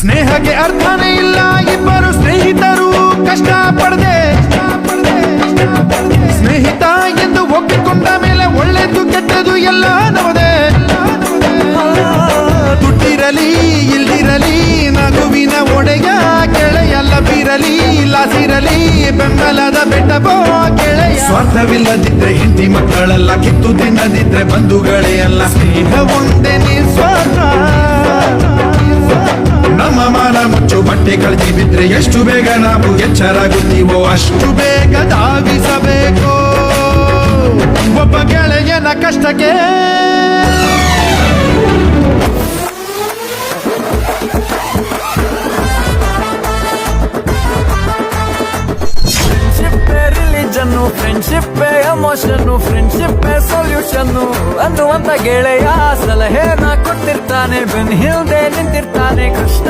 ಸ್ನೇಹಕ್ಕೆ ಅರ್ಥನೇ ಇಲ್ಲ ಇಬ್ಬರು ಸ್ನೇಹಿತರು ಕಷ್ಟ ಪಡದೆ ಸ್ನೇಹಿತ ಎಂದು ಒಪ್ಪಿಕೊಂಡ ಮೇಲೆ ಒಳ್ಳೆದು ಕೆಟ್ಟದು ಎಲ್ಲ ನಮದೇ ದುಡ್ಡಿರಲಿ ಇಲ್ದಿರಲಿ ನಗುವಿನ ಒಡೆಯ ಗೆಳೆಯ ಲಭಿರಲಿ ಲಾಸಿರಲಿ ಬೆಂಬಲದ ಬೆಟ್ಟಬೋ ಗೆಳೆಯ ಸ್ವಾರ್ಥವಿಲ್ಲದಿದ್ರೆ ಹೆಂಡತಿ ಮಕ್ಕಳೆಲ್ಲ ಕಿತ್ತು ತಿನ್ನದಿದ್ರೆ ಬಂಧುಗಳೇ ಅಲ್ಲ ಸ್ನೇಹ ಒಂದೇ ನಿಸ್ವಾರ್ಥ ನಮ್ಮ ಮಾನ ಮುಚ್ಚು ಬಟ್ಟೆ ಕಳಚಿ ಬಿದ್ರೆ ಎಷ್ಟು ಬೇಗ ನಾವು ಎಚ್ಚರಾಗುತ್ತೀವೋ ಅಷ್ಟು ಬೇಗ ಧಾವಿಸಬೇಕು ಒಬ್ಬ ಗೆಳೆಯನ ಕಷ್ಟಕ್ಕೆ ರಿಲಿಜನ್ನು ಫ್ರೆಂಡ್ಶಿಪ್ ಎಮೋಷನ್ನು ಫ್ರೆಂಡ್ಶಿಪ್ ಸೊಲ್ಯೂಷನ್ನು ಅನ್ನುವಂತ ಗೆಳೆಯ ಸಲಹೆನ ಕೊಟ್ಟಿರ್ತಾನೆ ಬೆನ್ ಹಿಂದೆ ನಿಂತಿರ್ತಾನೆ ಕೃಷ್ಣ